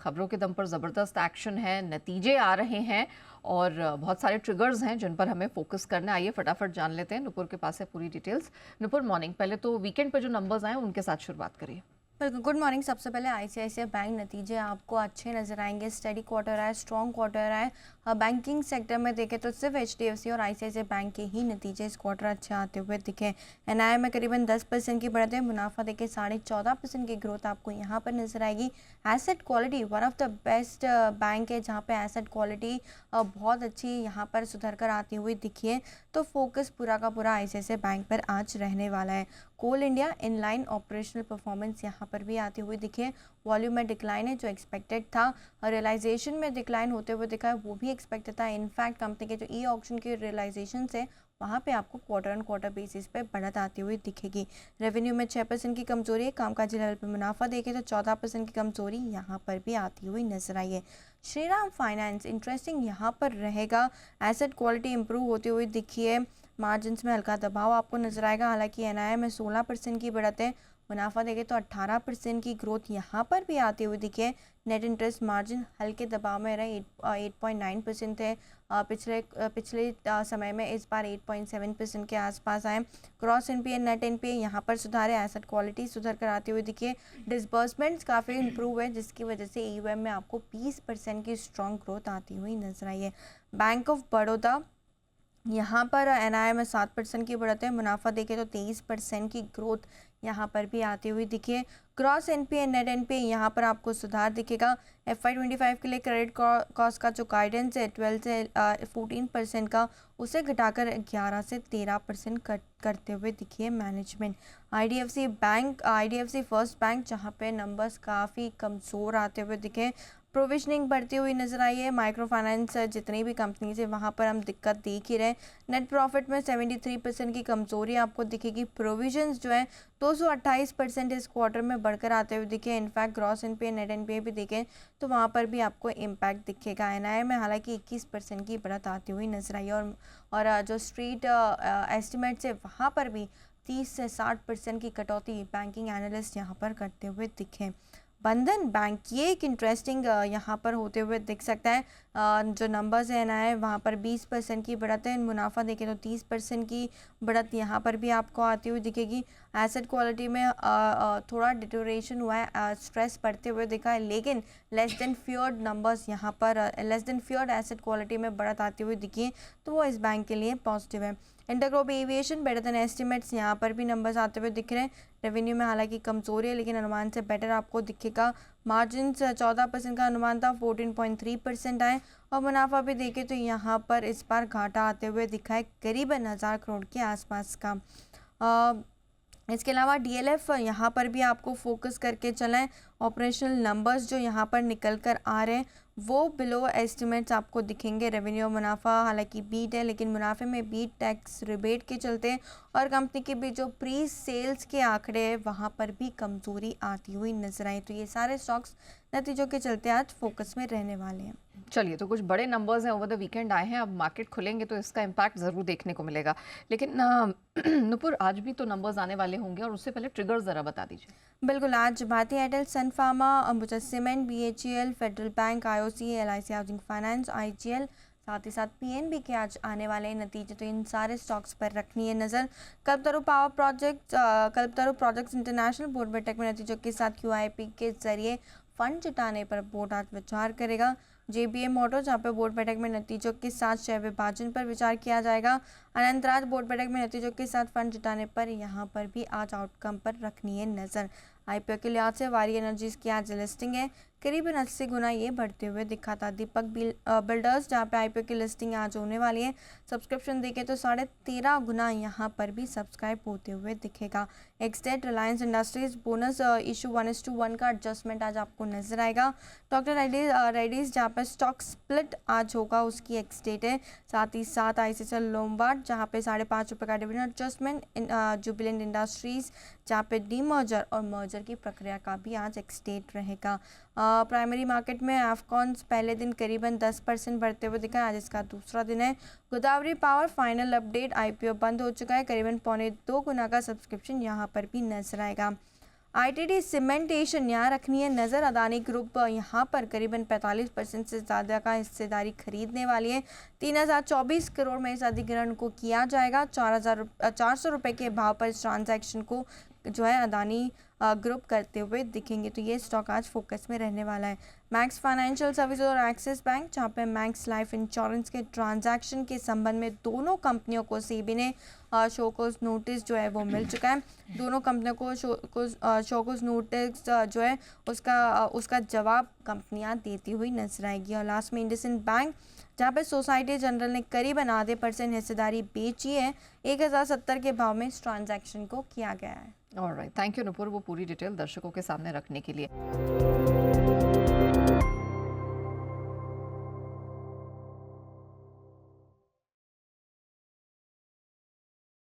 खबरों के दम पर ज़बरदस्त एक्शन है, नतीजे आ रहे हैं और बहुत सारे ट्रिगर्स हैं जिन पर हमें फोकस करना है। आइए फटाफट जान लेते हैं, नुपुर के पास है पूरी डिटेल्स। नुपुर मॉर्निंग, पहले तो वीकेंड पे जो नंबर्स आए उनके साथ शुरुआत करिए। बिल्कुल, गुड मॉर्निंग। सबसे पहले आईसीआईसीआई बैंक नतीजे आपको अच्छे नज़र आएंगे। स्टडी क्वार्टर आए, स्ट्रॉन्ग क्वार्टर आए। बैंकिंग सेक्टर में देखें तो सिर्फ एचडीएफसी और आईसीआईसीआई बैंक के ही नतीजे इस क्वार्टर अच्छे आते हुए दिखे। एनआई में करीबन 10% की बढ़त है। मुनाफा देखें 14.5% की ग्रोथ आपको यहाँ पर नजर आएगी। Asset quality one of the best bank है जहाँ पे एसेट क्वालिटी बहुत अच्छी यहाँ पर सुधर कर आती हुई दिखी है। तो फोकस पूरा का पूरा आईसीआईसीआई बैंक पर आज रहने वाला है। Coal India in line operational performance यहाँ पर भी आती हुई दिखी है। वॉल्यूम में डिक्लाइन है जो एक्सपेक्टेड था, और रियलाइजेशन में डिक्लाइन होते हुए दिखा है, वो भी एक्सपेक्टेड था। इनफैक्ट कंपनी के जो ई ऑक्शन के रियलाइजेशन है वहाँ पे आपको क्वार्टर ऑन क्वार्टर बेसिस पे बढ़त आती हुई दिखेगी। रेवेन्यू में 6% की कमजोरी है। कामकाजी लेवल पर मुनाफा देखें तो 14% की कमजोरी यहाँ पर भी आती हुई नजर आई है। श्रीराम फाइनेंस इंटरेस्टिंग यहाँ पर रहेगा। एसेट क्वालिटी इंप्रूव होती हुई दिखी है। मार्जिन्स में हल्का दबाव आपको नजर आएगा। हालांकि एनआई में 16% की बढ़त है। मुनाफा देखें तो 18% की ग्रोथ यहाँ पर भी आती हुई दिखी है। नेट इंटरेस्ट मार्जिन हल्के दबाव में रहे, 8.9% है। पिछले समय में इस बार 8.7% के आसपास आए। क्रॉस एनपीए नेट एनपीए यहाँ पर सुधार है। एसेट क्वालिटी सुधर कर आती हुई दिखी है। डिसबर्समेंट्स काफ़ी इंप्रूव है जिसकी वजह से ईयूएम में आपको 20% की स्ट्रॉन्ग ग्रोथ आती हुई नजर आई है। बैंक ऑफ बड़ौदा यहाँ पर एनआई में 7% की बढ़त है। मुनाफा देखें तो 23% की ग्रोथ यहाँ पर भी आती हुई दिखी है। क्रॉस एनपीए नेट एनपीए यहाँ पर आपको सुधार दिखेगा। FY25 के लिए क्रेडिट कॉस्ट का जो गाइडेंस है 12 से 14% का, उसे घटाकर 11 से 13% करते हुए दिखी है मैनेजमेंट। आईडीएफसी फर्स्ट बैंक जहाँ पे नंबर्स काफ़ी कमज़ोर आते हुए दिखे। प्रोविजनिंग बढ़ती हुई नजर आई है। माइक्रो फाइनेंस जितनी भी कंपनीज है वहाँ पर हम दिक्कत देख ही रहे। नेट प्रॉफिट में 73% की कमजोरी आपको दिखेगी। प्रोविजंस जो है 228% इस क्वार्टर में बढ़कर आते हुए दिखे। In fact gross NPA net NPA भी देखें तो वहाँ पर भी आपको इम्पैक्ट दिखेगा। एनआई में हालांकि 21% की बढ़त आती हुई नजर आई, और जो स्ट्रीट एस्टिमेट्स है वहाँ पर भी 30 से 60% की कटौती बैंकिंग एनालिस्ट यहाँ पर करते हुए दिखे। बंधन बैंक ये एक इंटरेस्टिंग यहाँ पर होते हुए दिख सकता है। जो नंबर्स है ना वहाँ पर 20% की बढ़त है। मुनाफा देखें तो 30% की बढ़त यहाँ पर भी आपको आती हुई दिखेगी। एसेट क्वालिटी में थोड़ा डिटोरेशन हुआ है, स्ट्रेस बढ़ते हुए दिखा है, लेकिन लेस देन फियर्ड नंबर्स यहाँ पर less than feared asset quality में बढ़त आती हुई दिखी है, तो वो इस बैंक के लिए पॉजिटिव है। InterGlobe aviation better than estimates, यहाँ पर भी नंबर्स आते हुए दिख रहे हैं। रेवेन्यू में हालांकि कमजोरी है लेकिन अनुमान से बेटर आपको दिखेगा। मार्जिन 14% का अनुमान था, 14.3% आए, और मुनाफा भी देखें तो यहाँ पर इस बार घाटा आते हुए दिखा है करीबन 1000 करोड़ के आसपास का। इसके अलावा डीएलएफ यहाँ पर भी आपको फोकस करके चलें। ऑपरेशनल नंबर्स जो यहाँ पर निकल कर आ रहे हैं वो बिलो एस्टिमेट्स आपको दिखेंगे। रेवेन्यू मुनाफा हालांकि बीट है, लेकिन मुनाफे में बीट टैक्स रिबेट के चलते, और कंपनी के भी जो प्री सेल्स के आंकड़े हैं वहाँ पर भी कमजोरी आती हुई नजर आई। तो ये सारे स्टॉक्स नतीजों के चलते आज फोकस में रहने वाले हैं। चलिए, तो कुछ बड़े नंबर्स हैं, ओवर द वीकेंड आए हैं, अब मार्केट खुलेंगे तो इसका इम्पैक्ट ज़रूर देखने को मिलेगा। लेकिन नुपुर, आज भी तो नंबर्स आने वाले होंगे और उससे पहले ट्रिगर्स ज़रा बता दीजिए। बिल्कुल, आज Bharti Airtel, sun pharma, Ambuja cement, BHEL, federal bank, IOC, LIC housing finance, IGL, साथ ही साथ PNB के आज आने वाले नतीजे, तो इन सारे स्टॉक्स पर रखनी है नज़र। कल्पतरू प्रोजेक्ट्स इंटरनेशनल बोर्ड बैठक में नतीजों के साथ QIP के जरिए फंड जुटाने पर बोर्ड आज विचार करेगा। JBM मोटर्स जहाँ पे बोर्ड बैठक में नतीजों के साथ शेयर विभाजन पर विचार किया जाएगा। अनंतराज बोर्ड बैठक में नतीजों के साथ फंड जुटाने पर यहाँ पर भी आज आउटकम पर रखनी है नज़र। IPO के लिहाज से वारी एनर्जीज की आज लिस्टिंग है, करीबन 80 गुना ये बढ़ते हुए दिखा था। दीपक बिल्डर्स जहाँ पे IPO की लिस्टिंग आज होने वाली है, सब्सक्रिप्शन देखें तो 13.5 गुना यहाँ पर भी सब्सक्राइब होते हुए दिखेगा। Extract Reliance industries bonus issue 1:1 का एडजस्टमेंट आज आपको नजर आएगा। डॉक्टर रेड्डीज जहाँ पर स्टॉक स्प्लिट आज होगा उसकी एक्सटेट है। साथ ही साथ ICICI लोम्बार्ड जहाँ पे 5.5 रुपये का डिविडेंड एडजस्टमेंट। जुबिलेंट इंडस्ट्रीज जहाँ पे डीमर्जर और मर्जर की प्रक्रिया का भी आज एक्सटेट रहेगा। प्राइमरी मार्केट में एफकॉन्स पहले दिन करीबन 10% बढ़ते हुए दिखा, आज इसका दूसरा दिन है। Godavari power final update, IPO बंद हो चुका है, करीबन 1.25 गुना का सब्सक्रिप्शन यहाँ पर भी नजर आएगा। आईटीडी सीमेंटेशन यहाँ रखनी है नज़र। अदानी ग्रुप यहाँ पर करीबन 45% से ज़्यादा का हिस्सेदारी खरीदने वाली है। 3024 करोड़ में इस अधिग्रहण को किया जाएगा। 400 रुपये के भाव पर इस ट्रांजैक्शन को जो है अदानी ग्रुप करते हुए दिखेंगे। तो ये स्टॉक आज फोकस में रहने वाला है। मैक्स फाइनेंशियल सर्विसेज और एक्सिस बैंक, जहाँ पे मैक्स लाइफ इंश्योरेंस के ट्रांजैक्शन के संबंध में दोनों कंपनियों को सेबी ने शोकोज नोटिस जो है वो मिल चुका है। दोनों कंपनियों को शोकोज नोटिस जो है उसका जवाब कंपनियां देती हुई नजर आएगी। और लास्ट में इंडसइंड बैंक, जहाँ पे सोसाइटी जनरल ने करीबन आधे % हिस्सेदारी बेची है। 1070 के भाव में इस ट्रांजैक्शन को किया गया है। ऑलराइट, थैंक यू नुपुर, वो पूरी डिटेल दर्शकों के सामने रखने के लिए।